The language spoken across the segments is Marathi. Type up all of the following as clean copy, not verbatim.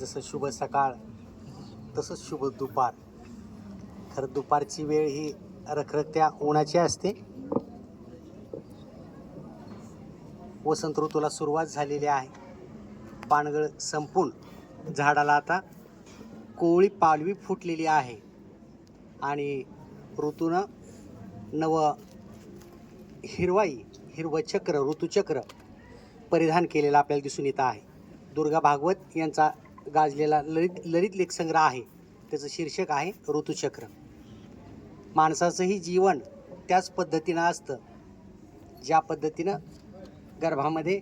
जसं शुभ सकाळ तसंच शुभ दुपार. खरं दुपारची वेळ ही रखरखत्या उन्हाची असते. वसंत ऋतूला सुरुवात झालेली आहे. पानगळ संपून झाडाला आता कोवळी पालवी फुटलेली आहे आणि ऋतूनं नव हिरवं चक्र ऋतुचक्र परिधान केलेलं आपल्याला दिसून येत आहे. दुर्गा भागवत यांचा गाजलेला ललित लेखसंग्रह आहे. त्याचं शीर्षक आहे ऋतुचक्र. माणसाचंही जीवन त्याच पद्धतीनं असतं. ज्या पद्धतीनं गर्भामध्ये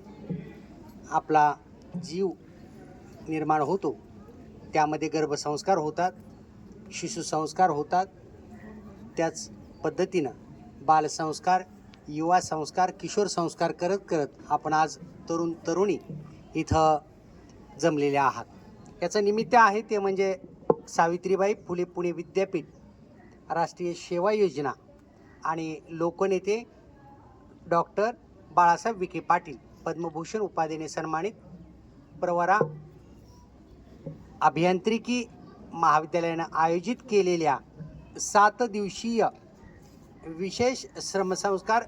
आपला जीव निर्माण होतो, त्यामध्ये गर्भसंस्कार होतात, शिशुसंस्कार होतात. त्याच पद्धतीनं बालसंस्कार, युवा संस्कार, किशोर संस्कार करत करत आपण आज तरुण तरुणी इथं जमलेले आहात. याचं निमित्त आहे ते म्हणजे सावित्रीबाई फुले पुणे विद्यापीठ, राष्ट्रीय सेवा योजना आणि लोकनेते डॉक्टर बाळासाहेब विखे पाटील पद्मभूषण उपाधीने सन्मानित प्रवरा अभियांत्रिकी महाविद्यालयानं आयोजित केलेल्या 7 दिवसीय विशेष श्रमसंस्कार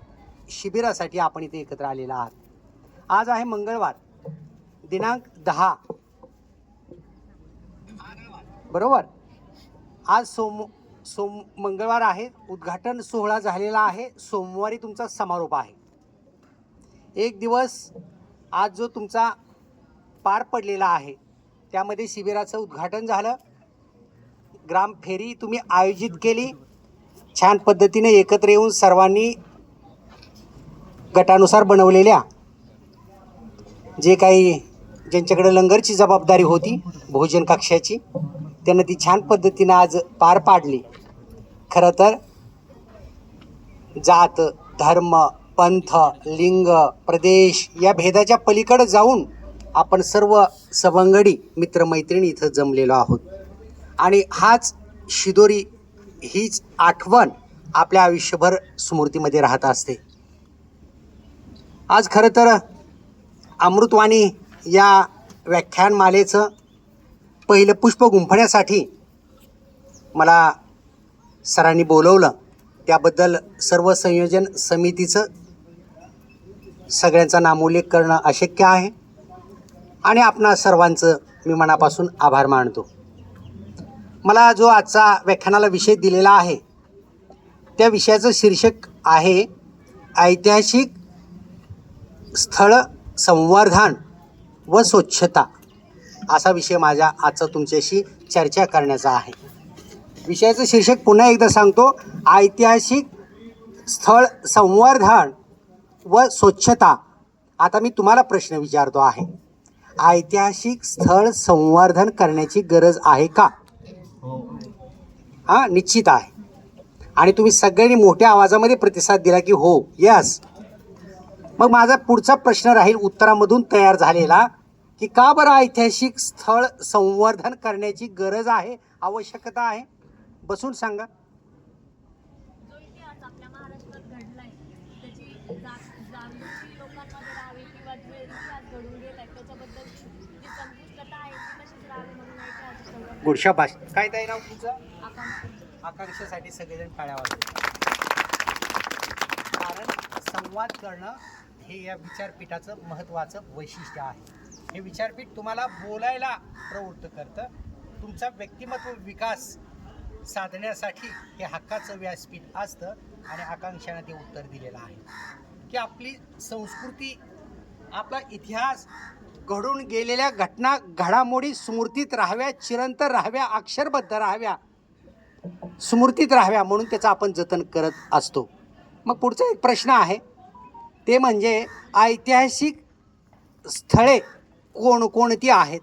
शिबिरासाठी आपण इथे एकत्र आलेला आहात. आज आहे मंगळवार दिनांक 10 बरोबर. आज मंगळवार आहे. उद्घाटन सोहळा झालेला आहे. सोमवारी तुमचा समारोप आहे. एक दिवस आज जो तुमचा पार पडलेला आहे त्यामध्ये शिबिराचं उद्घाटन झालं. ग्राम फेरी तुम्ही आयोजित केली. छान पद्धतीने एकत्र येऊन सर्वांनी गटानुसार बनवलेल्या जे काही ज्यांच्याकडे लंगरची जबाबदारी होती भोजन कक्षाची, त्यांना ती छान पद्धतीने आज पार पाडली. खरं तर जात, धर्म, पंथ, लिंग, प्रदेश या भेदाच्या पलीकडे जाऊन आपण सर्व सवंगडी मित्रमैत्रिणी इथं जमलेलो आहोत आणि हाच शिदोरी, हीच आठवण आपल्या आयुष्यभर स्मृतीमध्ये राहत असते. आज खरं तर अमृतवाणी या व्याख्यानमालेचं पहिलं पुष्प गुंफण्यासाठी मला सरांनी बोलवलं. त्याबद्दल सर्व संयोजन समितीचं सगळ्यांचा नामोल्लेख करणं अशक्य आहे आणि आपणा सर्वांचं मी मनापासून आभार मानतो. मला जो आजचा व्याख्यानाला विषय दिलेला आहे त्या विषयाचं शीर्षक आहे ऐतिहासिक स्थळ संवर्धन व स्वच्छता. असा विषय माझ्या आजचा तुमच्याशी चर्चा करण्याचा आहे. विषयाचं शीर्षक पुन्हा एकदा सांगतो, ऐतिहासिक स्थळ संवर्धन व स्वच्छता. आता मी तुम्हाला प्रश्न विचारतो आहे, ऐतिहासिक स्थळ संवर्धन करण्याची गरज आहे का? हां, निश्चित आहे. आणि तुम्ही सगळ्यांनी मोठ्या आवाजामध्ये प्रतिसाद दिला की हो, यस. मग माझा पुढचा प्रश्न राहील उत्तरामधून तयार झालेला की का बरं ऐतिहासिक स्थळ संवर्धन करण्याची गरज आहे, आवश्यकता आहे? बसून सांगा. जो इतिहास आपल्या महाराष्ट्रात घडलाय त्याची जाणीव लोकांमध्ये राहावी किंवा जो इतिहास घडून गेलाय त्याच्याबद्दलची जी संपुष्टता आहे ती तशीच राहावी म्हणून ऐतिहासिक संवर्धन. गुड, शाबास. काय ताई नाव तुझं? आकांक्षा. आकांक्षेसाठी सगळेजण टाळ्या वाजवतात. कारण संवाद करणं हे या विचारपीठाचं महत्त्वाचं वैशिष्ट्य आहे. हे विचारपीठ तुम्हाला बोलायला प्रवृत्त करतं. तुमचा व्यक्तिमत्व विकास साधण्यासाठी हे हक्काचं व्यासपीठ असतं आणि आकांक्षाने ते उत्तर दिलेलं आहे की आपली संस्कृती, आपला इतिहास, घडून गेलेल्या घटना घडामोडी स्मृतीत राहाव्या, चिरंतन राहाव्या, अक्षरबद्ध राहाव्या, स्मृतीत राहाव्या म्हणून त्याचं आपण जतन करत असतो. मग पुढचा एक प्रश्न आहे ते म्हणजे ऐतिहासिक स्थळे कोणकोणती आहेत?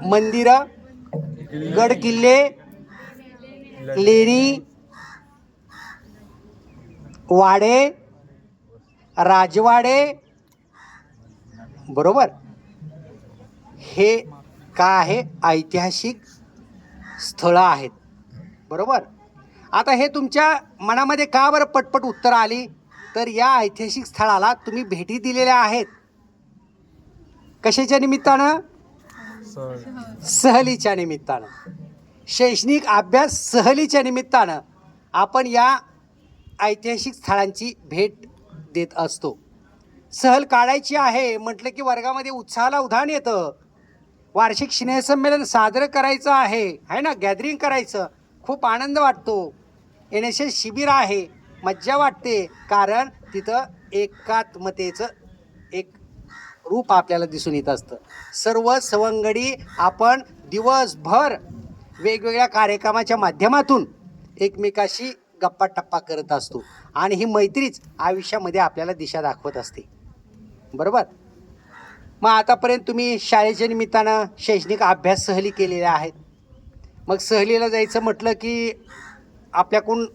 मंदिरं, गड किल्ले, लेणी, वाडे, राजवाडे, बरोबर. हे काय आहे? ऐतिहासिक स्थळं आहेत, बरोबर. आता हे तुमच्या मनामध्ये का बरं पटपट उत्तर आली? तर या ऐतिहासिक स्थळाला तुम्ही भेटी दिलेल्या आहेत. कशाच्या निमित्तानं? सहलीच्या निमित्तानं. शैक्षणिक अभ्यास सहलीच्या निमित्तानं आपण या ऐतिहासिक स्थळांची भेट देत असतो. सहल काढायची आहे म्हटलं की वर्गामध्ये उत्साहाला उधाण येतं. वार्षिक स्नेहसंमेलन साजरं करायचं आहे ना, गॅदरिंग करायचं, खूप आनंद वाटतो. NSS शिबिर आहे, मज्जा वाटते, कारण तिथं एकात्मतेचं एक रूप आपल्याला दिसून येत असतं. सर्व सवंगडी आपण दिवसभर वेगवेगळ्या कार्यक्रमाच्या माध्यमातून एकमेकाशी गप्पा टप्पा करत असतो आणि ही मैत्रीच आयुष्यामध्ये आपल्याला दिशा दाखवत असते. बरोबर. मग आतापर्यंत तुम्ही शाळेच्या निमित्तानं शैक्षणिक अभ्यास सहली केलेल्या आहेत. मग सहलीला जायचं म्हटलं की आपल्याकडून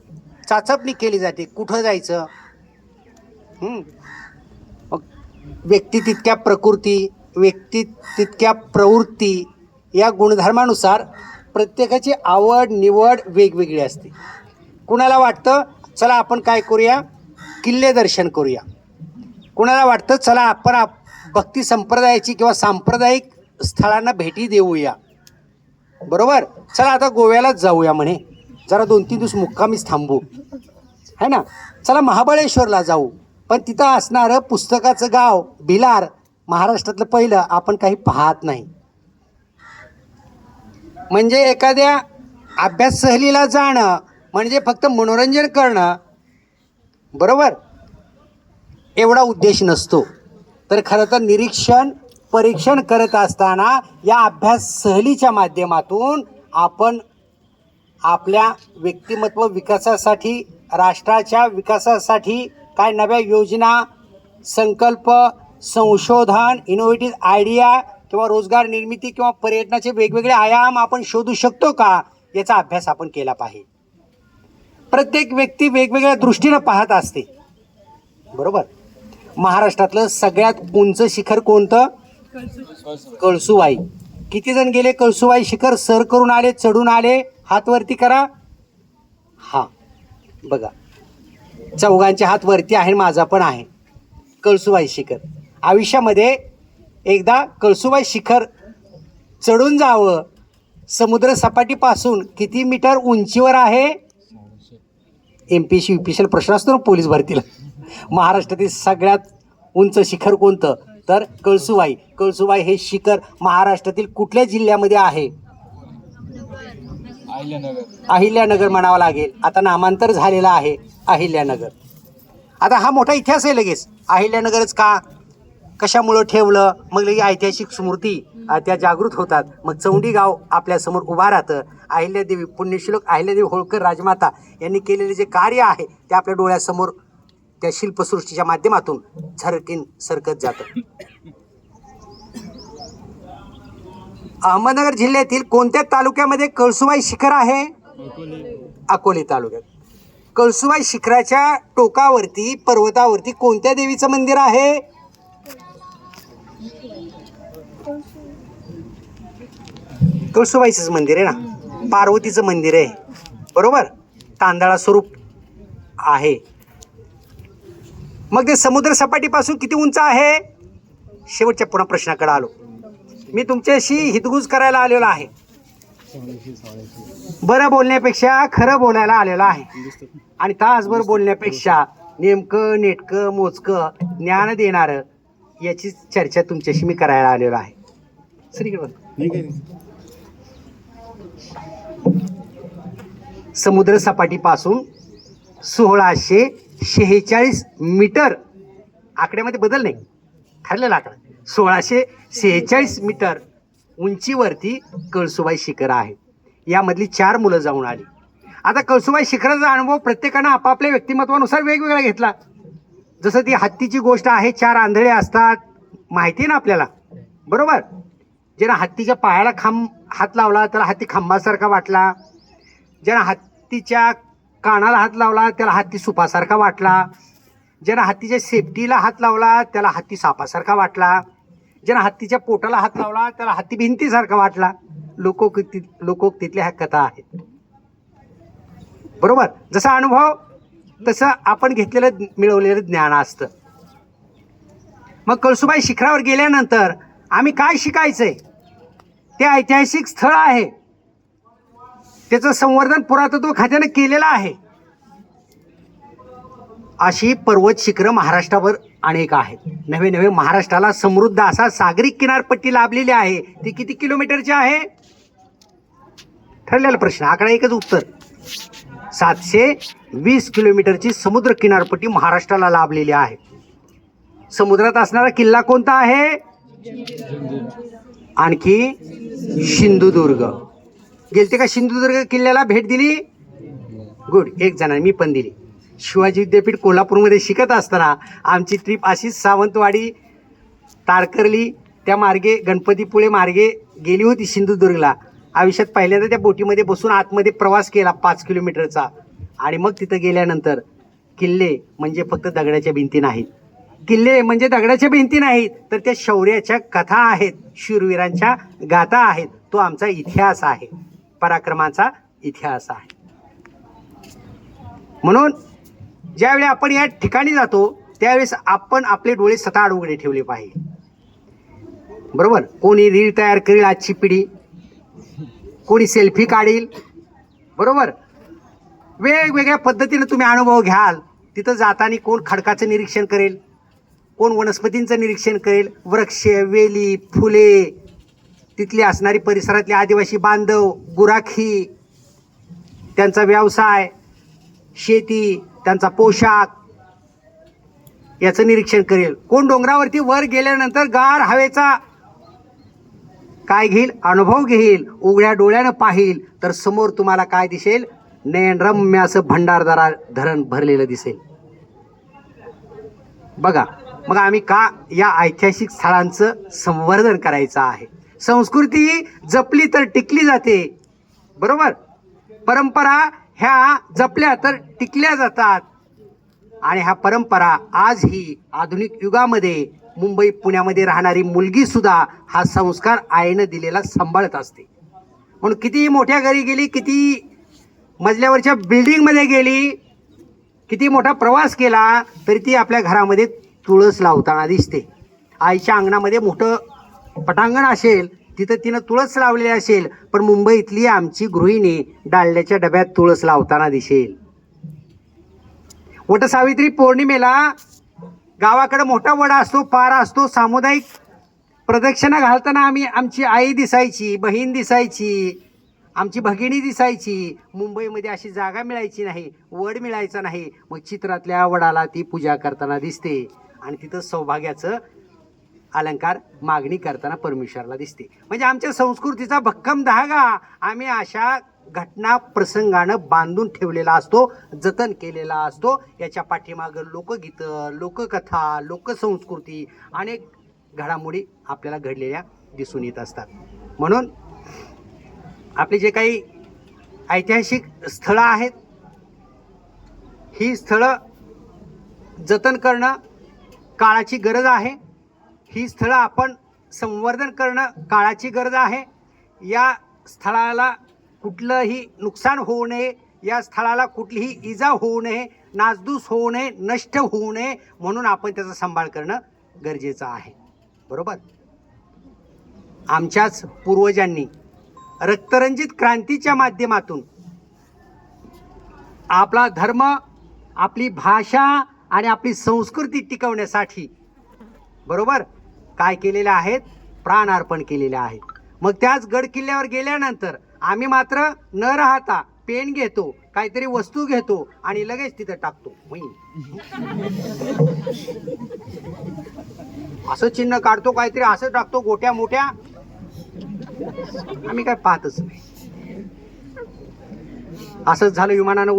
चाचपणी केली जाते, कुठं जायचं. मग व्यक्ती तितक्या प्रकृती, व्यक्ती तितक्या प्रवृत्ती या गुणधर्मानुसार प्रत्येकाची आवड निवड वेगवेगळी असते. कुणाला वाटतं चला आपण काय करूया, किल्ले दर्शन करूया. कुणाला वाटतं चला आपण भक्ती संप्रदायाची किंवा सांप्रदायिक स्थळांना भेटी देऊया. बरोबर. चला आता गोव्यालाच जाऊया म्हणे, जरा 2-3 दिवस मुक्कामीच थांबू, है ना. चला महाबळेश्वरला जाऊ. पण तिथं असणारं पुस्तकाचं गाव भिलार, महाराष्ट्रातलं पहिलं, आपण काही पाहत नाही. म्हणजे एखाद्या अभ्यास सहलीला जाणं म्हणजे फक्त मनोरंजन करणं, बरोबर, एवढा उद्देश नसतो. तर खरं तर निरीक्षण परीक्षण करत असताना या अभ्यास सहलीच्या माध्यमातून आपण आपल्या व्यक्तिमत्व विकासासाठी, राष्ट्राच्या विकासासाठी काय नव्या योजना, संकल्प, संशोधन, इनोव्हेटिव्ह आयडिया किंवा रोजगार निर्मिती किंवा पर्यटनाचे वेगवेगळे आयाम आपण शोधू शकतो का, याचा अभ्यास आपण केला पाहिजे. प्रत्येक व्यक्ती वेगवेगळ्या दृष्टीनं पाहत असते. बरोबर. महाराष्ट्रातलं सगळ्यात उंच शिखर कोणतं? कळसूबाई. किती जण गेले कळसूबाई शिखर सर करून आले, चढून आले? हात वरती करा. हा बघा, चौघांचे हात वरती आहे, माझा पण आहे. कळसूबाई शिखर. आयुष्यामध्ये एकदा कळसूबाई शिखर चढून जावं. समुद्र सपाटीपासून किती मीटर उंचीवर आहे? MPSC UPSC प्रश्न असतो ना पोलीस भरतीला. महाराष्ट्रातील सगळ्यात उंच शिखर कोणतं? तर कळसूबाई. कळसूबाई हे शिखर महाराष्ट्रातील कुठल्या जिल्ह्यामध्ये आहे? अहिल्यानगर म्हणावं लागेल. आता नामांतर झालेलं आहे अहिल्यानगर. आता हा मोठा इतिहास आहे. लगेच अहिल्यानगरच का, कशामुळं ठेवलं? मग लगे ऐतिहासिक स्मृती त्या जागृत होतात. मग चौंडी गाव आपल्यासमोर उभा राहतं. अहिल्यादेवी, पुण्यश्लोक अहिल्यादेवी होळकर राजमाता यांनी केलेले जे कार्य आहे ते आपल्या डोळ्यासमोर त्या शिल्पसृष्टीच्या माध्यमातून झरकीन सरकत जातं. अहमदनगर जिल्ह्यातील कोणत्या तालुक्यामध्ये कळसूबाई शिखर आहे? अकोले तालुक्यात. कळसूबाई शिखराच्या टोकावरती, पर्वतावरती कोणत्या देवीचं मंदिर आहे? कळसूबाईचंच मंदिर आहे ना, पार्वतीचं मंदिर आहे. बरोबर. तांदळा स्वरूप आहे. मग ते समुद्र सपाटीपासून किती उंच आहे? शेवटच्या पुन्हा प्रश्नाकडे आलो. मी तुमच्याशी हितगुज करायला आलेलो आहे. बरं बोलण्यापेक्षा खरं बोलायला आलेलं आहे. आणि तासभर बोलण्यापेक्षा नेमकं नेटकं मोजकं ज्ञान देणारं याची चर्चा तुमच्याशी मी करायला आलेलो आहे. समुद्र सपाटीपासून 1646 मीटर, आकड्यामध्ये बदल नाही, ठरलेला आकडा, 1646 मीटर उंचीवरती कळसूबाई शिखर आहे. यामधली 4 मुलं जाऊन आली. आता कळसूबाई शिखराचा अनुभव प्रत्येकानं आपापल्या व्यक्तिमत्वानुसार वेगवेगळा घेतला. जसं ती हत्तीची गोष्ट आहे, 4 आंधळे असतात, माहिती आहे ना आपल्याला. बरोबर. ज्यानं हत्तीच्या पायाला हात लावला त्याला हत्ती खांबासारखा वाटला. ज्यानं हत्तीच्या कानाला हात लावला त्याला हत्ती सुपासारखा वाटला. ज्यानं हत्तीच्या सेफ्टीला हात लावला त्याला हत्ती सापासारखा वाटला. ज्यानं हत्तीच्या पोटाला हात लावला त्याला हत्ती भिंतीसारखा वाटला. लोकोक्तीतल्या ह्या कथा आहेत. बरोबर. जसा अनुभव तसं आपण घेतलेलं मिळवलेलं ज्ञान असतं. मग कळसूबाई शिखरावर गेल्यानंतर आम्ही काय शिकायचंय? ते ऐतिहासिक स्थळ आहे, त्याचं संवर्धन पुरातत्व खात्यानं केलेलं आहे. अशी पर्वत शिखरं महाराष्ट्रावर अनेक आहेत. नवे नवे महाराष्ट्राला समृद्ध असा सागरी किनारपट्टी लाभलेली आहे. ती किती किलोमीटरची आहे? ठरलेला प्रश्न, आकडा एकच उत्तर. 720 किलोमीटरची समुद्र किनारपट्टी महाराष्ट्राला लाभलेली आहे. समुद्रात असणारा किल्ला कोणता आहे? आणखी सिंधुदुर्ग. गेलते का सिंधुदुर्ग किल्ल्याला भेट दिली? गुड, एक जणांनी, मी पण दिली. शिवाजी विद्यापीठ कोल्हापूरमध्ये शिकत असताना आमची ट्रिप अशीच सावंतवाडी, तारकर्ली त्या मार्गे, गणपतीपुळे मार्गे गेली होती सिंधुदुर्गला. आयुष्यात पहिल्यांदा त्या बोटीमध्ये बसून आतमध्ये प्रवास केला 5 किलोमीटरचा. आणि मग तिथं गेल्यानंतर किल्ले म्हणजे फक्त दगडाच्या भिंती नाहीत, किल्ले म्हणजे दगडाच्या भिंती नाहीत, तर त्या शौर्याच्या कथा आहेत, शूरवीरांच्या गाथा आहेत. तो आमचा इतिहास आहे, पराक्रमाचा इतिहास आहे. म्हणून ज्यावेळी आपण या ठिकाणी जातो त्यावेळेस आपण आपले डोळे सताड उघडे ठेवले पाहिजे. बरोबर? कोणी रील तयार करेल आजची पिढी, कोणी सेल्फी काढील, बरोबर? वेगवेगळ्या पद्धतीने तुम्ही अनुभव घ्याल. तिथं जाताना कोण खडकाचं निरीक्षण करेल, कोण वनस्पतींचं निरीक्षण करेल, वृक्ष, वेली, फुले, तिथली असणारी परिसरातले आदिवासी बांधव, गुराखी, त्यांचा व्यवसाय, शेती, त्यांचा पोशाख, याचं निरीक्षण करेल. कोण डोंगरावरती वर गेल्यानंतर गार हवेचा काय घेईल? अनुभव घेईल. उघड्या डोळ्यानं पाहिल तर समोर तुम्हाला काय दिसेल? नयनरम्य असं भंडारदरा धरण भरलेलं दिसेल. बघा, मग आम्ही का या ऐतिहासिक स्थळांचं संवर्धन करायचं आहे? संस्कृती जपली तर टिकली जाते, बरोबर? परंपरा ह्या जपल्या तर टिकल्या जातात. आणि ह्या परंपरा आजही आधुनिक युगामध्ये मुंबई पुण्यामध्ये राहणारी मुलगी सुद्धा हा संस्कार आईनं दिलेला सांभाळत असते. म्हणून किती मोठ्या घरी गेली, किती मजल्यावरच्या बिल्डिंगमध्ये गेली, किती मोठा प्रवास केला, तरी ती आपल्या घरामध्ये तुळस लावताना दिसते. आईच्या अंगणामध्ये मोठं पटांगण असेल, तिथं तिनं तुळस लावलेली असेल, पण मुंबईतली आमची गृहिणी डाळल्याच्या डब्यात तुळस लावताना दिसेल. वटसावित्री पौर्णिमेला गावाकडे मोठा वडा असतो, पारा असतो, सामुदायिक प्रदक्षिणा घालताना आमची आई दिसायची, बहीण दिसायची, आमची भगिनी दिसायची. मुंबईमध्ये अशी जागा मिळायची नाही, वड मिळायचा नाही. मग चित्रातल्या वडाला ती पूजा करताना दिसते आणि तिथं सौभाग्याचं अलंकार मागणी करताना परमेश्वराला दिसते. म्हणजे आमच्या संस्कृतीचा भक्कम धागा आम्ही अशा घटना प्रसंगानं बांधून ठेवलेला असतो, जतन केलेला असतो. याच्या पाठीमागं लोकगीतं, लोककथा, लोकसंस्कृती, अनेक घडामोडी आपल्याला घडलेल्या दिसून येत असतात. म्हणून आपली जे काही ऐतिहासिक स्थळं आहेत, ही स्थळं जतन करणं काळाची गरज आहे. ही स्थळं आपण संवर्धन करणं काळाची गरज आहे. या स्थळाला कुठलंही नुकसान होऊ नये, या स्थळाला कुठलीही इजा होऊ नये, नासधूस होऊ नये, नष्ट होऊ नये, म्हणून आपण त्याचा सांभाळ करणं गरजेचं आहे. बरोबर? आमच्याच पूर्वजांनी रक्तरंजित क्रांतीच्या माध्यमातून आपला धर्म, आपली भाषा आणि आपली संस्कृती टिकवण्यासाठी, बरोबर, काय केलेले आहेत? प्राण अर्पण केलेले आहेत. मग त्याच गड किल्ल्यावर गेल्यानंतर आम्ही मात्र न राहता पेन घेतो, काहीतरी वस्तू घेतो आणि लगेच तिथं टाकतो. असं चिन्ह काढतो, काहीतरी असं टाकतो, गोट्या मोठ्या. आम्ही काय पाहतच नाही. असंच झालं. विमानानं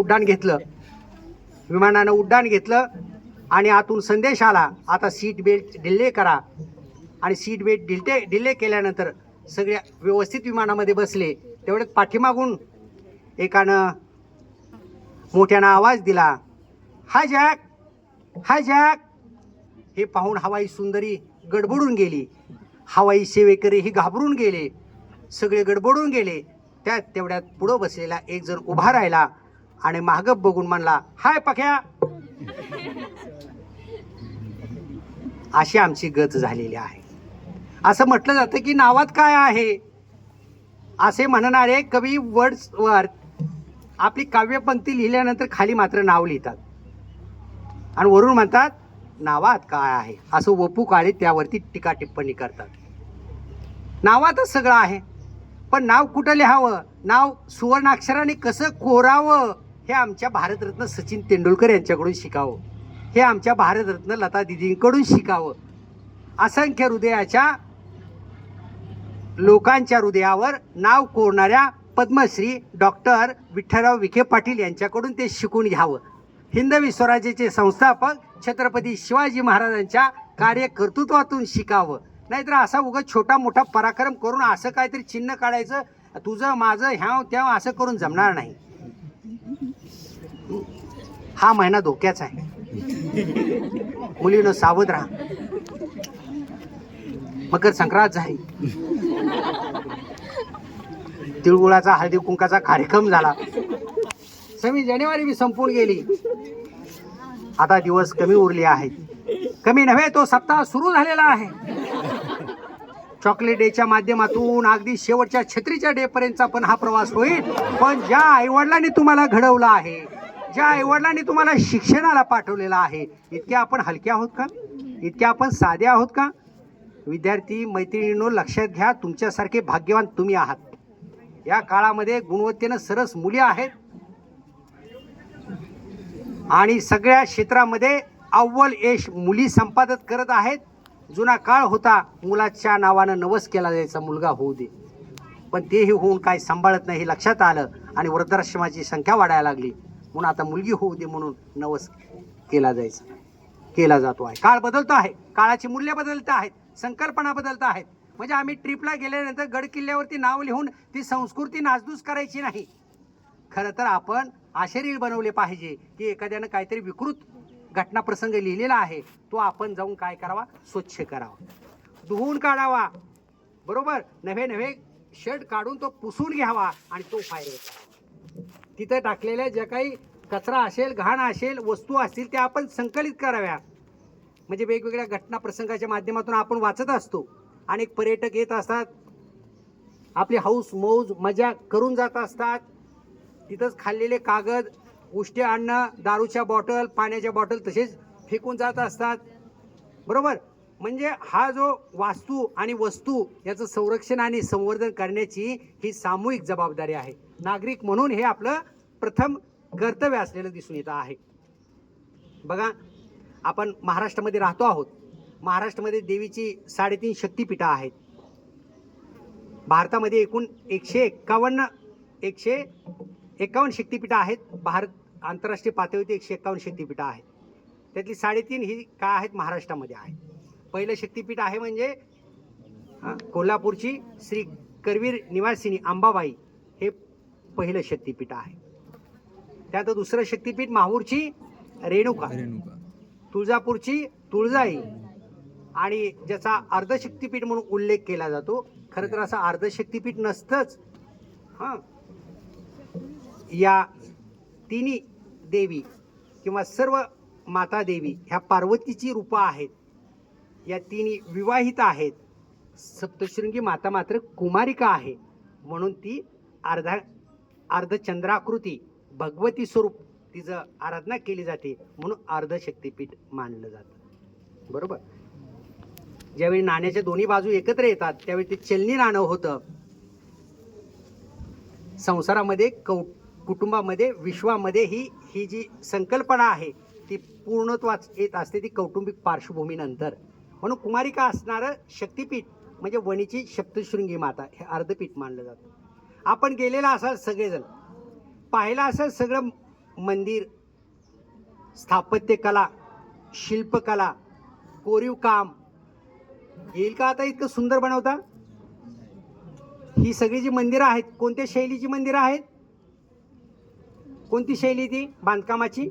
उड्डाण घेतलं आणि आतून संदेश आला, आता सीट बेल्ट डिले करा. आणि सीट बेल्ट डिले केल्यानंतर सगळ्या व्यवस्थित विमानामध्ये बसले. तेवढ्यात पाठीमागून एकानं मोठ्यानं आवाज दिला, हाय जॅक, हाय जॅक. हे पाहून हवाई सुंदरी गडबडून गेली, हवाई सेवेकरी ही घाबरून गेले, सगळे गडबडून गेले. तेवढ्यात पुढं बसलेला एक जण उभा राहिला आणि मागं बघून म्हणला, हाय पख्या. अशी आमची गत झालेली आहे. असं म्हटलं जातं की नावात काय आहे असे म्हणणारे कवी वर्ड्सवर्थ आपली काव्यपंक्ती लिहिल्यानंतर खाली मात्र नाव लिहितात आणि वरून म्हणतात नावात काय आहे, असं वपू काळे त्यावरती टीका टिप्पणी करतात. नावातच सगळं आहे, पण नाव कुठं लिहावं, नाव सुवर्णाक्षराने कसं कोरावं हे आमच्या भारतरत्न सचिन तेंडुलकर यांच्याकडून शिकावं, हे आमच्या भारतरत्न लता दिदींकडून शिकावं. असंख्य हृदयाच्या लोकांच्या हृदयावर नाव कोरणाऱ्या पद्मश्री डॉक्टर विठ्ठलराव विखे पाटील यांच्याकडून ते शिकून घ्यावं. हिंदवी स्वराज्याचे संस्थापक छत्रपती शिवाजी महाराजांच्या कार्यकर्तृत्वातून शिकावं. नाहीतर असा उगाच छोटा मोठा पराक्रम करून असं काहीतरी चिन्ह काढायचं, तुझं माझं ह्याव त्याव असं करून जमणार नाही. हा महिना धोक्याचा आहे, मुलीनं सावध राहा. मकर संक्रांत झाली, तिळगुळाचा हळदी कुंकाचा कार्यक्रम झाला, 26 जानेवारी बी संपून गेली. आता दिवस कमी उरले आहेत, कमी नव्हे तो सप्ताह सुरू झालेला आहे. चॉकलेट डेच्या माध्यमातून अगदी शेवटच्या छत्रीच्या डे पर्यंतचा पण हा प्रवास होईल. पण ज्या आईवडिलांनी तुम्हाला घडवलं आहे, ज्या आईवडिलांनी तुम्हाला शिक्षणाला पाठवलेलं आहे, इतक्या आपण हलक्या आहोत का, इतक्या आपण साध्या आहोत का? विद्यार्थी मैत्रिणींनो, लक्षात घ्या, तुमच्यासारखे भाग्यवान तुम्ही आहात. या काळामध्ये गुणवत्तेनं सरस मुली आहेत आणि सगळ्या क्षेत्रामध्ये अव्वल यश मुली संपादित करत आहेत. जुना काळ होता मुलाच्या नावानं नवस केला जायचा, मुलगा होऊ दे, पण तेही होऊन काय सांभाळत नाही हे लक्षात आलं आणि वृद्धाश्रमाची संख्या वाढायला लागली. म्हणून आता मुलगी होऊ दे म्हणून नवस केला जातो आहे. काळ बदलतो आहे, काळाची मूल्य बदलत आहेत, संकल्पना बदलत आहेत. म्हणजे आम्ही ट्रिपला गेल्यानंतर गड किल्ल्यावरती नाव लिहून ती संस्कृती नासधूस करायची नाही. खरं तर आपण असे रील बनवले पाहिजे की एखाद्यानं काहीतरी विकृत घटना प्रसंग लिहिलेला आहे, तो आपण जाऊन काय करावा, स्वच्छ करावा, धुवून काढावा, बरोबर, नवे शर्ट काढून तो पुसून घ्यावा आणि तो फायर करावा. तिथं टाकलेल्या ज्या काही कचरा असेल, घाण असेल, वस्तू असतील त्या आपण संकलित कराव्या. म्हणजे वेगवेगळ्या घटना प्रसंगाच्या माध्यमातून आपण वाचत असतो, अनेक पर्यटक येत असतात, आपली हौस मौज मजा करून जात असतात. तिथंच खाल्लेले कागद, उष्टे अन्न, दारूच्या बॉटल, पाण्याच्या बॉटल तसेच फेकून जात असतात, बरोबर. म्हणजे हा जो वास्तू आणि वस्तू याचं संरक्षण आणि संवर्धन करण्याची ही सामूहिक जबाबदारी आहे. नागरिक म्हणून हे आपलं प्रथम कर्तव्य असलेलं दिसून येत आहे. बघा, आपण महाराष्ट्रामध्ये राहतो आहोत. महाराष्ट्रामध्ये देवीची 3.5 शक्तिपीठं आहेत. भारतामध्ये एकूण 151 शक्तिपीठं आहेत. भारत आंतरराष्ट्रीय पातळीवरती 151 शक्तिपीठं आहेत. त्यातली 3.5 ही काय आहेत, महाराष्ट्रामध्ये आहेत. पहिलं शक्तिपीठ आहे म्हणजे कोल्हापूरची श्री करवीर निवासिनी अंबाबाई, हे पहिलं शक्तिपीठ आहे. त्यात दुसरं शक्तिपीठ माहूरची रेणुका, तुळजापूरची तुळजाई आणि ज्याचा अर्धशक्तिपीठ म्हणून उल्लेख केला जातो. खरं तर असं अर्धशक्तिपीठ नसतंच. या तिन्ही देवी किंवा सर्व माता देवी ह्या पार्वतीची रूपं आहेत. या तिन्ही विवाहित आहेत. सप्तशृंगी माता मात्र कुमारिका आहे, म्हणून ती अर्धचंद्राकृती भगवती स्वरूप तिचं आराधना केली जाते, म्हणून अर्धशक्तिपीठ मानलं जातं, बरोबर. ज्यावेळी नाण्याच्या दोन्ही बाजू एकत्र येतात त्यावेळी ते चलनी नाणं होतं. संसारामध्ये कुटुंबामध्ये विश्वामध्ये ही जी संकल्पना आहे ती पूर्णत्वास येत असते ती कौटुंबिक पार्श्वभूमीनंतर. म्हणून कुमारिका असणारं शक्तिपीठ म्हणजे वणीची सप्तशृंगी माता हे अर्धपीठ मानलं जातं. आपण गेलेला असाल सगळेजण, पाहिलं असेल सगळं मंदिर, स्थापत्यकला, शिल्पकला, कोरीव काम येईल का आता इतकं सुंदर बनवता? ही सगळी जी मंदिरं आहेत कोणत्या शैलीची मंदिरं आहेत? कोणती शैली ती बांधकामाची?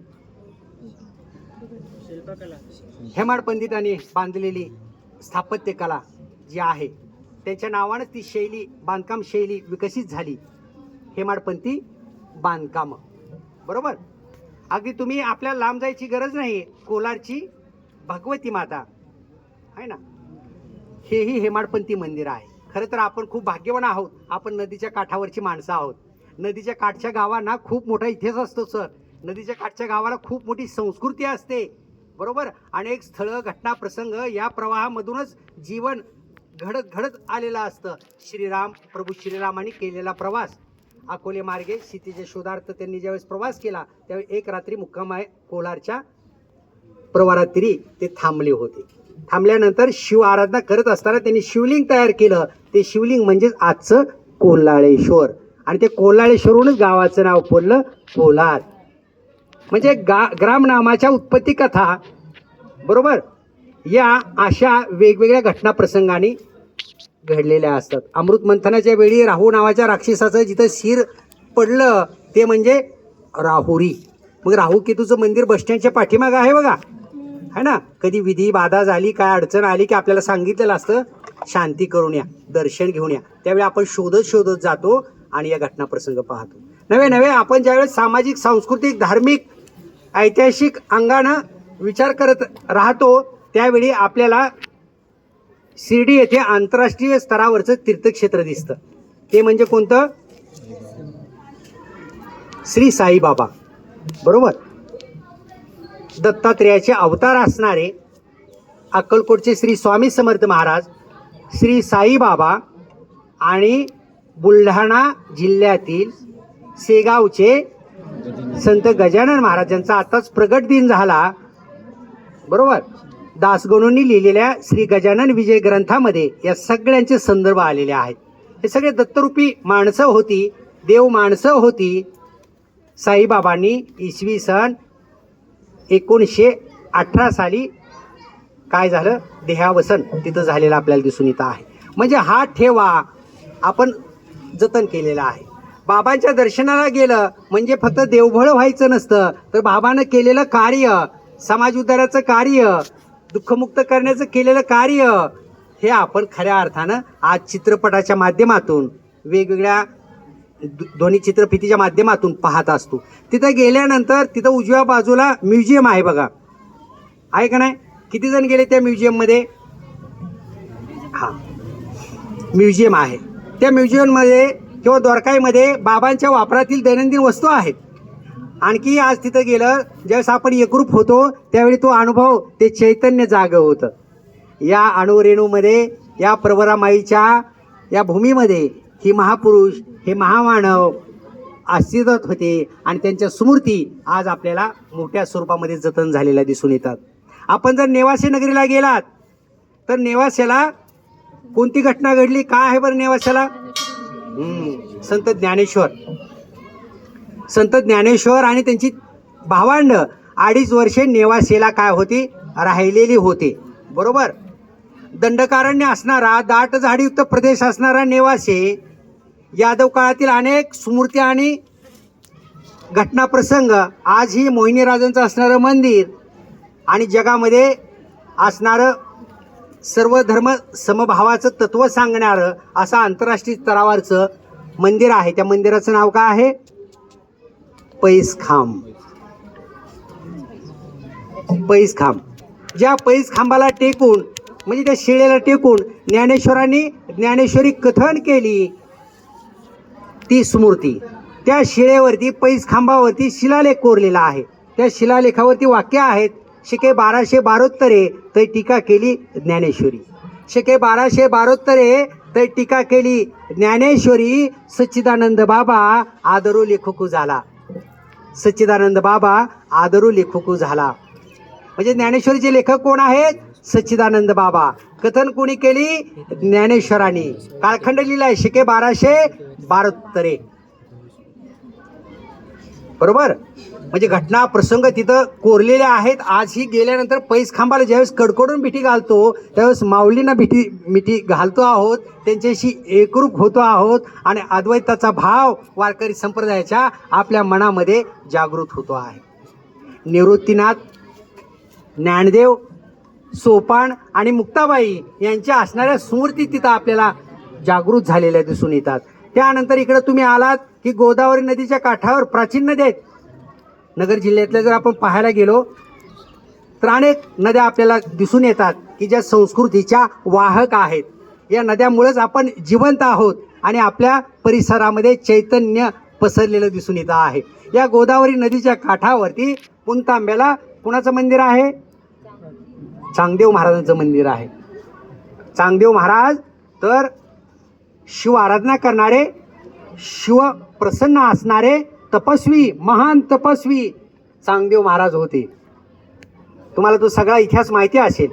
हेमाड पंडितांनी बांधलेली स्थापत्यकला जी आहे त्याच्या नावानं ती शैली, बांधकाम शैली विकसित झाली, हेमाडपंथी बांधकाम, बरोबर. अगदी तुम्ही आपल्याला लांब जायची गरज नाही, कोलारची भगवती माता आहे ना, हेही हेमाडपंथी मंदिर आहे. खरं तर आपण खूप भाग्यवान आहोत, आपण नदीच्या काठावरची माणसं आहोत. नदीच्या काठच्या गावांना खूप मोठा इतिहास असतो सर. नदीच्या काठच्या गावाला खूप मोठी संस्कृती असते, बरोबर. अनेक स्थळं, घटना, प्रसंग या प्रवाहामधूनच जीवन घडत घडत आलेलं असतं. प्रभू श्रीरामांनी केलेला प्रवास, अकोले मार्गे सीतेच्या शोधार्थ त्यांनी ज्यावेळेस प्रवास केला त्यावेळी एक रात्री मुक्काम आहे कोलारच्या प्रवरात्री ते थांबले होते. थांबल्यानंतर शिव आराधना करत असताना त्यांनी शिवलिंग तयार केलं. ते शिवलिंग म्हणजेच आजचं कोल्हाळेश्वर, आणि ते कोल्हाळेश्वरूनच गावाचं नाव पडलं कोलार. म्हणजे ग्राम नामाच्या उत्पत्ती कथा, बरोबर, या अशा वेगवेगळ्या घटना प्रसंगाने घडलेल्या असतात. अमृत मंथनाच्या वेळी राहू नावाच्या राक्षसाचं जिथं शिर पडलं ते म्हणजे राहुरी. मग राहू केतूचं मंदिर बसस्टँडच्या पाठीमागं आहे बघा, है ना. कधी विधी बाधा झाली, काय अडचण आली की आपल्याला सांगितलेलं असतं शांती करून या, दर्शन घेऊन या. त्यावेळी आपण शोधत जातो आणि या घटना प्रसंग पाहतो. नव्हे आपण ज्यावेळेस सामाजिक, सांस्कृतिक, धार्मिक, ऐतिहासिक अंगानं विचार करत राहतो त्यावेळी आपल्याला शिर्डी येथे आंतरराष्ट्रीय स्तरावरचं तीर्थक्षेत्र दिसतं. ते म्हणजे कोणतं? श्री साईबाबा, बरोबर. दत्तात्रेयाचे अवतार असणारे अक्कलकोटचे श्री स्वामी समर्थ महाराज, श्री साईबाबा आणि बुलढाणा जिल्ह्यातील शेगावचे संत गजानन महाराजांचा आताच प्रगट दिन झाला, बरोबर. दासगणूंनी लिहिलेल्या श्री गजानन विजय ग्रंथामध्ये या सगळ्यांचे संदर्भ आलेले आहेत. हे सगळे दत्तरूपी माणसं होती, देव माणसं होती. साईबाबांनी इसवी सन 1918 साली काय झालं, देहावसन तिथं झालेलं आपल्याला दिसून येत आहे. म्हणजे हा ठेवा आपण जतन केलेला आहे. बाबांच्या दर्शनाला गेलं म्हणजे फक्त देवभळ व्हायचं नसतं, तर बाबानं केलेलं कार्य, समाज उद्धाराचं कार्य, दुःखमुक्त करण्याचं केलेलं कार्य, हे आपण खऱ्या अर्थानं आज चित्रपटाच्या माध्यमातून, वेगवेगळ्या ध्वनी चित्रफितीच्या माध्यमातून पाहत असतो. तिथं गेल्यानंतर तिथं उजव्या बाजूला म्युझियम आहे बघा, आहे का नाही? किती जण गेले त्या म्युझियममध्ये? हां, म्युझियम आहे. त्या म्युझियममध्ये किंवा द्वारकाईमध्ये बाबांच्या वापरातील दैनंदिन वस्तू आहेत. आणखी आज तिथं गेलं ज्यावेळेस आपण एकरूप होतो त्यावेळी तो अनुभव, ते चैतन्य जागं होतं. या अणुरेणूमध्ये, या प्रवरामाईच्या या भूमीमध्ये ही महापुरुष, हे महामानव अस्तित्वात होते आणि त्यांच्या स्मृती आज आपल्याला मोठ्या स्वरूपामध्ये जतन झालेल्या दिसून येतात. आपण जर नेवासे नगरीला गेलात तर नेवास्याला कोणती घटना घडली, काय आहे बरं नेवास्याला? संत ज्ञानेश्वर आणि त्यांची भावंड 2.5 वर्षे नेवासेला काय होती, राहिलेली होते, बरोबर. दंडकारण्य असणारा, दाट झाडीयुक्त प्रदेश असणारा नेवासे, यादव काळातील अनेक स्मृती आणि घटना प्रसंग, आजही मोहिनी राजांचं असणारं मंदिर आणि जगामध्ये असणारं सर्व धर्म समभावाचं तत्व सांगणारं असं आंतरराष्ट्रीय स्तरावरचं मंदिर आहे. त्या मंदिराचं नाव काय आहे? पैसखांब. पैसखांब. ज्या पैसखांबाला टेकून, म्हणजे त्या शिळेला टेकून ज्ञानेश्वरांनी ज्ञानेश्वरी कथन केली, ती स्मृती. त्या शिळेवरती, पैसखांबावरती शिलालेख कोरलेला आहे. त्या शिलालेखावरती वाक्य आहेत, शके 1272 तै टीका केली ज्ञानेश्वरी. शके 1272 तै टीका केली ज्ञानेश्वरी. सच्चिदानंद बाबा आदरू लेखकू झाला. सच्चिदानंद बाबा आदरू लेखकू झाला. म्हणजे ज्ञानेश्वरीचे लेखक कोण आहेत? सच्चिदानंद बाबा. कथन कोणी केली? ज्ञानेश्वरांनी. कालखंड लिहिलाय शके 1272, बरोबर. म्हणजे घटना प्रसंग तिथं कोरलेले आहेत. आजही गेल्यानंतर पैसखांबाला ज्यावेळेस कडकडून मिठी घालतो त्यावेळेस माऊलींना मिठी घालतो आहोत, त्यांच्याशी एकरूप होतो आहोत आणि अद्वैताचा भाव वारकरी संप्रदायाच्या आपल्या मनामध्ये जागृत होतो आहे. निवृत्तीनाथ, ज्ञानदेव, सोपान आणि मुक्ताबाई यांच्या असणाऱ्या स्मृती तिथं आपल्याला जागृत झालेल्या दिसून येतात. त्यानंतर इकडे तुम्ही आलात की गोदावरी नदीच्या काठावर प्राचीन नद्या आहेत. नगर जिल्ह्यातल्या जर आपण पाहायला गेलो तर अनेक नद्या आपल्याला दिसून येतात की ज्या संस्कृतीच्या वाहक आहेत. या नद्यामुळेच आपण जिवंत आहोत आणि आपल्या परिसरामध्ये चैतन्य पसरलेलं दिसून येत आहे. या गोदावरी नदीच्या काठावरती पुणतांब्याला कुणाचं मंदिर आहे? चांगदेव महाराजांचं मंदिर आहे. चांगदेव महाराज तर शिव आराधना करणारे, शिव प्रसन्न असणारे तपस्वी, महान तपस्वी चांगदेव महाराज होते. तुम्हाला तो सगळा इतिहास माहिती असेल.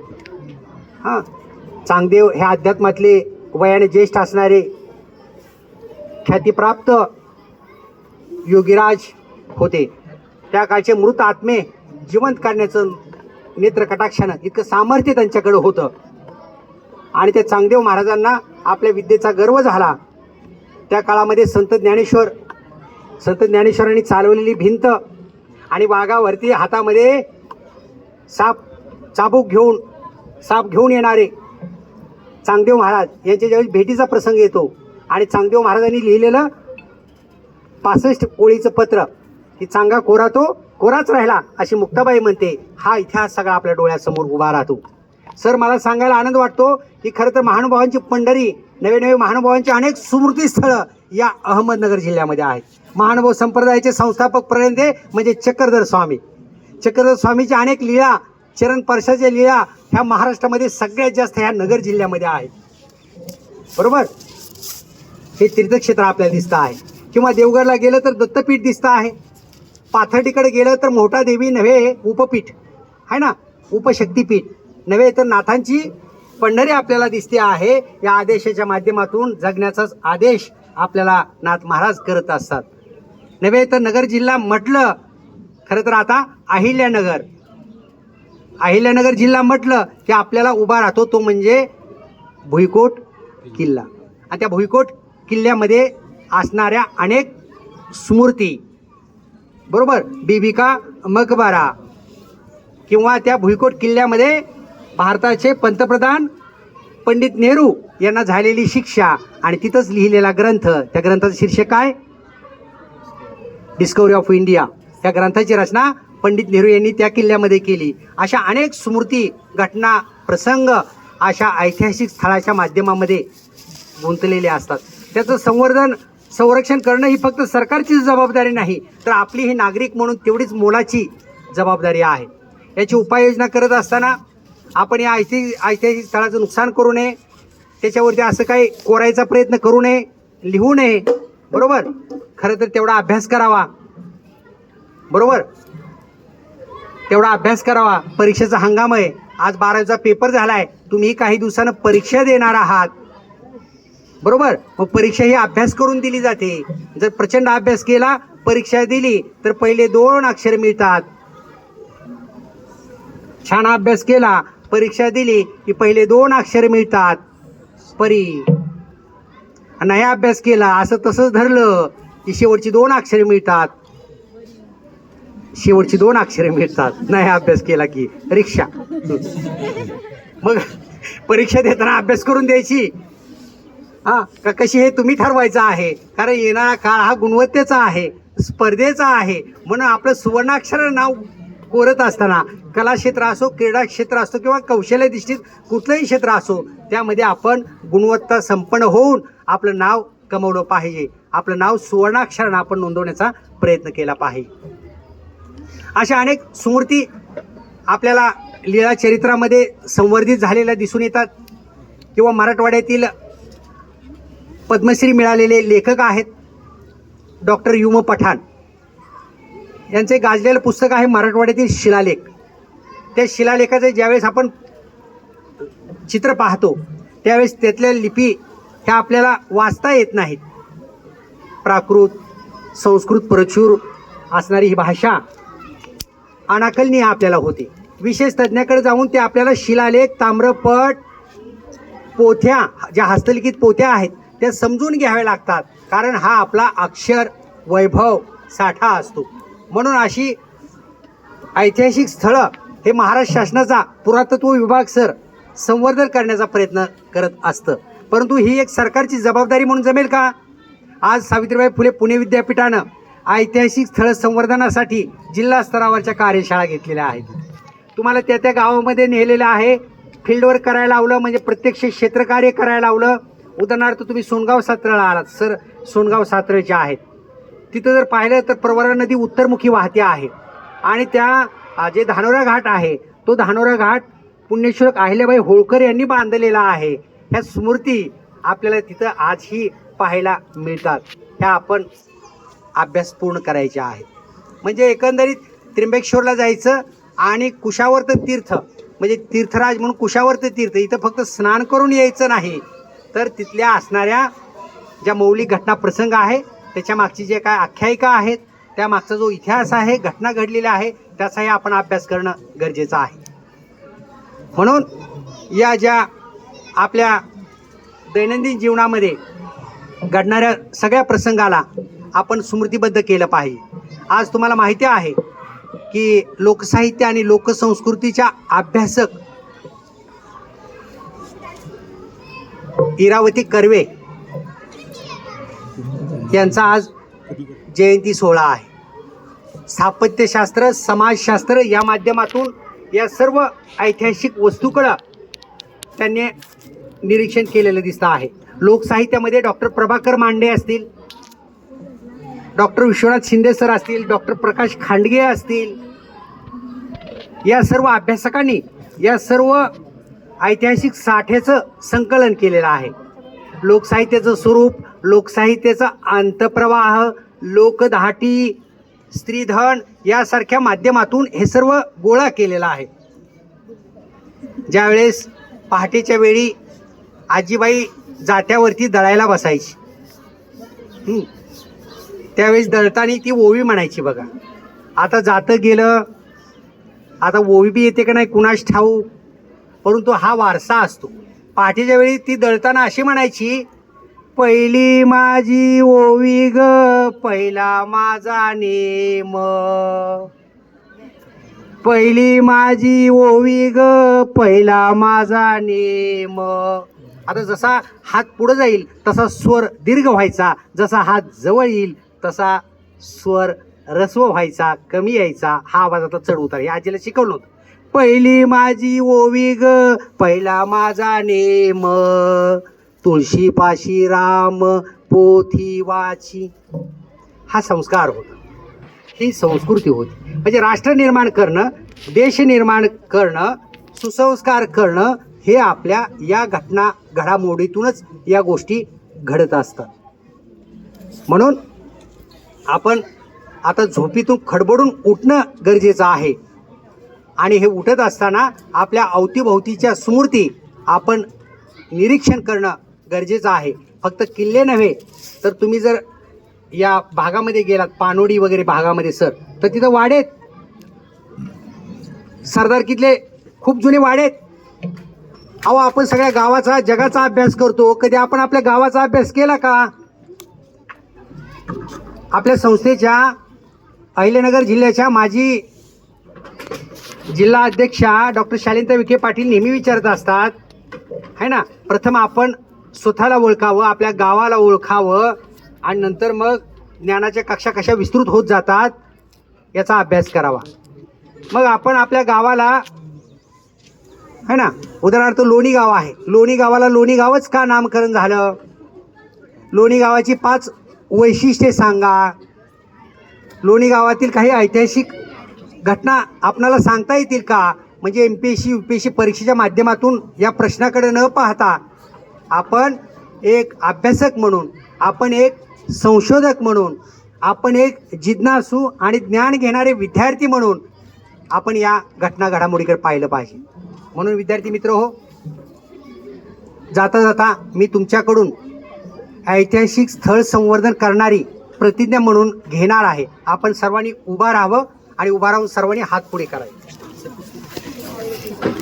हां, चांगदेव हे अध्यात्मातले वयाने ज्येष्ठ असणारे ख्यातीप्राप्त योगीराज होते. त्या काळचे मृत आत्मे जिवंत करण्याचं नेत्र कटाक्षानं इतकं सामर्थ्य त्यांच्याकडे होतं. आणि त्या चांगदेव महाराजांना आपल्या विद्येचा गर्व झाला. त्या काळामध्ये संत ज्ञानेश्वरांनी चालवलेली भिंत आणि वाघावरती हातामध्ये साप घेऊन येणारे चांगदेव महाराज यांच्या ज्यावेळी भेटीचा प्रसंग येतो आणि चांगदेव महाराजांनी लिहिलेलं 65 ओळीचं पत्र की चांगा कोरा तो कोराच राहिला अशी मुक्ताबाई म्हणते. हा इतिहास सगळा आपल्या डोळ्यासमोर उभा राहतो. सर, मला सांगायला आनंद वाटतो की खरं तर महानुभावांची पंढरी, नवे महानुभावांची अनेक स्मृतीस्थळं या अहमदनगर जिल्ह्यामध्ये आहेत. महानुभाव संप्रदायाचे संस्थापक प्रणेते म्हणजे चक्रधर स्वामीच्या अनेक लीळा, चरण स्पर्शाच्या लीळा ह्या महाराष्ट्रामध्ये सगळ्यात जास्त ह्या नगर जिल्ह्यामध्ये आहेत. बरोबर, हे तीर्थक्षेत्र आपल्याला दिसतं आहे. किंवा देवगडला गेलं तर दत्तपीठ दिसतं आहे. पाथर्डीकडे गेलं तर मोठा देवी नव्हे उपपीठ आहे ना, उपशक्तीपीठ नव्हे तर नाथांची पंढरी आपल्याला दिसते आहे. या आदेशाच्या माध्यमातून जगण्याचाच आदेश आपल्याला नाथ महाराज करत असतात. नव्हे तर नगर जिल्हा म्हटलं, खरं तर आता अहिल्यानगर जिल्हा म्हटलं की आपल्याला उभा राहतो तो म्हणजे भुईकोट किल्ला. आणि त्या भुईकोट किल्ल्यामध्ये असणाऱ्या अनेक स्मृती, बरोबर, बीबी का मकबरा, किंवा त्या भुईकोट किल्ल्यामध्ये भारताचे पंतप्रधान पंडित नेहरू यांना झालेली शिक्षा आणि तिथंच लिहिलेला ग्रंथ, त्या ग्रंथाचं शीर्षक काय? Discovery of India. या ग्रंथाची रचना पंडित नेहरू यांनी त्या किल्ल्यामध्ये केली. अशा अनेक स्मृती, घटना, प्रसंग अशा ऐतिहासिक स्थळाच्या माध्यमामध्ये गुंतलेले असतात. त्याचं संरक्षण करणं ही फक्त सरकारची जबाबदारी नाही, तर आपली ही नागरिक म्हणून तेवढीच मोलाची जबाबदारी आहे. याची उपाययोजना करत असताना आपण या ऐतिहासिक स्थळाचं नुकसान करू नये, त्याच्यावरती असं काही कोरायचा प्रयत्न करू नये, लिहू नये. बरोबर, खरं तर तेवढा अभ्यास करावा. बरोबर, तेवढा अभ्यास करावा. परीक्षेचा हंगाम आहे. आज 12वीचा पेपर झाला आहे. तुम्ही काही दिवसानं परीक्षा देणार आहात. बरोबर, मग परीक्षा ही अभ्यास करून दिली जाते. जर प्रचंड अभ्यास केला, परीक्षा दिली तर पहिले 2 अक्षर मिळतात. छान अभ्यास केला, परीक्षा दिली की पहिले 2 अक्षर मिळतात. नाही अभ्यास केला, असं तसंच धरलं की शेवटची 2 अक्षरे मिळतात. नाही अभ्यास केला की रिक्षा. मग परीक्षा देताना अभ्यास करून द्यायची का कशी, हे तुम्ही ठरवायचं आहे. कारण येणारा काळ हा गुणवत्तेचा आहे, स्पर्धेचा आहे. म्हणून आपलं सुवर्णाक्षर नाव कोरत असताना कला क्षेत्र असो, क्रीडा क्षेत्र असो किंवा कौशल्य दृष्टीत कुठलंही क्षेत्र असो, त्यामध्ये आपण गुणवत्ता संपन्न होऊन आपलं नाव कमवलं पाहिजे. आपलं नाव सुवर्णाक्षरानं आपण नोंदवण्याचा प्रयत्न केला पाहिजे. अशा अनेक स्मृती आपल्याला लीळा चरित्रामध्ये संवर्धित झालेल्या दिसून येतात. किंवा मराठवाड्यातील पद्मश्री मिळालेले लेखक आहेत डॉक्टर यू म पठाण यांचे गाजलेलं पुस्तक आहे मराठवाड्यातील शिलालेख. त्या शिलालेखाचे ज्यावेळेस आपण चित्र पाहतो त्यावेळेस त्यातल्या लिपी ह्या आपल्याला वाचता येत नाहीत. प्राकृत, संस्कृत प्रचूर असणारी ही भाषा अनाकलनीय आपल्याला होते. विशेष तज्ज्ञाकडे जाऊन ते आपल्याला शिलालेख, ताम्रपट, पोथ्या, ज्या हस्तलिखित पोथ्या आहेत त्या समजून घ्याव्या लागतात. कारण हा आपला अक्षर वैभव साठा असतो. म्हणून अशी ऐतिहासिक स्थळं हे महाराष्ट्र शासनाचा पुरातत्व विभाग संवर्धन करण्याचा प्रयत्न करत असतं. परंतु ही एक सरकारची जबाबदारी म्हणून जमेल का? आज सावित्रीबाई फुले पुणे विद्यापीठानं ऐतिहासिक स्थळ संवर्धनासाठी जिल्हा स्तरावरच्या कार्यशाळा घेतलेल्या आहेत. तुम्हाला त्या त्या गावामध्ये नेलेलं आहे, फील्डवर करायला लावलं, म्हणजे प्रत्यक्ष क्षेत्रकार्य करायला लावलं. उदाहरणार्थ तुम्ही सोनगाव सातरळा आलात सर, सोनगाव सातरळचे आहेत, तिथं जर पाहिलं तर प्रवरा नदी उत्तरमुखी वाहते आहे आणि त्या जे धानोरा घाट आहे तो धानोरा घाट पुण्यश्लोक अहिल्याबाई होळकर यांनी बांधलेला आहे. ह्या स्मृती आपल्याला तिथं आजही पाहायला मिळतात. ह्या आपण अभ्यास पूर्ण करायच्या आहेत. म्हणजे एकंदरीत त्र्यंबकेश्वरला जायचं आणि कुशावर्त तीर्थ म्हणजे तीर्थराज म्हणून कुशावर्त तीर्थ इथं फक्त स्नान करून यायचं नाही, तर तिथल्या असणाऱ्या ज्या मौलिक घटना प्रसंग आहे, त्याच्या मागची जे काय आख्यायिका आहेत, त्या मागचा जो इतिहास आहे, घटना घडलेल्या आहे, त्याचाही आपण अभ्यास करणं गरजेचं आहे. म्हणून या ज्या आपल्या दैनंदिन जीवनामध्ये घडणाऱ्या सगळ्या प्रसंगाला आपण स्मृतीबद्ध केलं पाहिजे. आज तुम्हाला माहिती आहे की लोकसाहित्य आणि लोकसंस्कृतीच्या अभ्यासक इरावती कर्वे यांचा आज जयंती सोहळा आहे. स्थापत्यशास्त्र, समाजशास्त्र या माध्यमातून या सर्व ऐतिहासिक वस्तूकडं त्यांनी निरीक्षण केलेलं दिसतं आहे. लोकसाहित्यामध्ये डॉक्टर प्रभाकर मांडे असतील, डॉक्टर विश्वनाथ शिंदे सर असतील, डॉक्टर प्रकाश खांडगे असतील, या सर्व अभ्यासकांनी या सर्व ऐतिहासिक साठ्याचं संकलन केलेलं आहे. लोकसाहित्याचं स्वरूप, लोकसाहित्याचा अंतप्रवाह, लोकधाटी, स्त्रीधन यासारख्या माध्यमातून हे सर्व गोळा केलेला आहे. ज्यावेळेस पहाटेच्या वेळी आजीबाई जात्यावरती दळायला बसायची, त्यावेळेस दळताना ती ओवी म्हणायची बघा. आता जातं गेलं, आता ओवी बी येते का नाही कुणास ठाऊक, परंतु हा वारसा असतो. पहाटेच्या वेळी ती दळताना अशी म्हणायची, पहिली माझी ओवी ग पहिला माझा नेम, पहिली माझी ओवी ग पहिला माझा नेम. आता जसा हात पुढे जाईल तसा स्वर दीर्घ व्हायचा, जसा हात जवळ येईल तसा स्वर ऱ्हस्व व्हायचा, कमी यायचा. हा आवाज आता चढ उतार हे आजीला शिकवलं होतं. पहिली माझी ओवी ग पहिला माझा नेम, तुळशी पाशी राम पोथी वाची. हा संस्कार होता, ही संस्कृती होती. म्हणजे राष्ट्र निर्माण करणं, देश निर्माण करणं, सुसंस्कार करणं हे आपल्या या घटना घडामोडीतूनच या गोष्टी घडत असतात. म्हणून आपण आता झोपीतून खडबडून उठणं गरजेचं आहे आणि हे उठत असताना आपल्या अवतीभोवतीच्या स्मृती आपण निरीक्षण करणं गरजेचं आहे. फक्त किल्ले नव्हे तर तुम्ही जर या भागामध्ये गेलात, पानोडी वगैरे भागामध्ये सर, तर तिथं वाडेत, सरदारकीतले खूप जुने वाडेत. अहो आपण सगळ्या गावाचा जगाचा अभ्यास करतो, कधी आपण आपल्या गावाचा अभ्यास केला का? आपल्या संस्थेच्या अहिल्यानगर जिल्ह्याच्या माजी जिल्हा अध्यक्षा डॉक्टर शालिंता विखे पाटील नेहमी विचारत असतात, है ना, प्रथम आपण स्वतःला ओळखावं, आपल्या गावाला ओळखावं आणि नंतर मग ज्ञानाच्या कक्षा कशा विस्तृत होत जातात याचा अभ्यास करावा. मग आपण आपल्या गावाला, है ना, उदाहरणार्थ लोणी गाव आहे, लोणी गावाला लोणी गावच का नामकरण झालं? लोणी गावाची 5 वैशिष्ट्ये सांगा. लोणी गावातील काही ऐतिहासिक घटना आपणाला सांगता येतील का? म्हणजे MPSC UPSC परीक्षेच्या माध्यमातून या प्रश्नाकडे न पाहता आपण एक अभ्यासक म्हणून, आपण एक संशोधक म्हणून, आपण एक जिज्ञासू आणि ज्ञान घेणारे विद्यार्थी म्हणून आपण या घटना घडामोडीकडे पाहिलं पाहिजे. म्हणून विद्यार्थी मित्र हो, जाता जाता मी तुमच्याकडून ऐतिहासिक स्थळ संवर्धन करणारी प्रतिज्ञा म्हणून घेणार आहे. आपण सर्वांनी उभा राहावं आणि उभा राहून सर्वांनी हात पुढे करावे.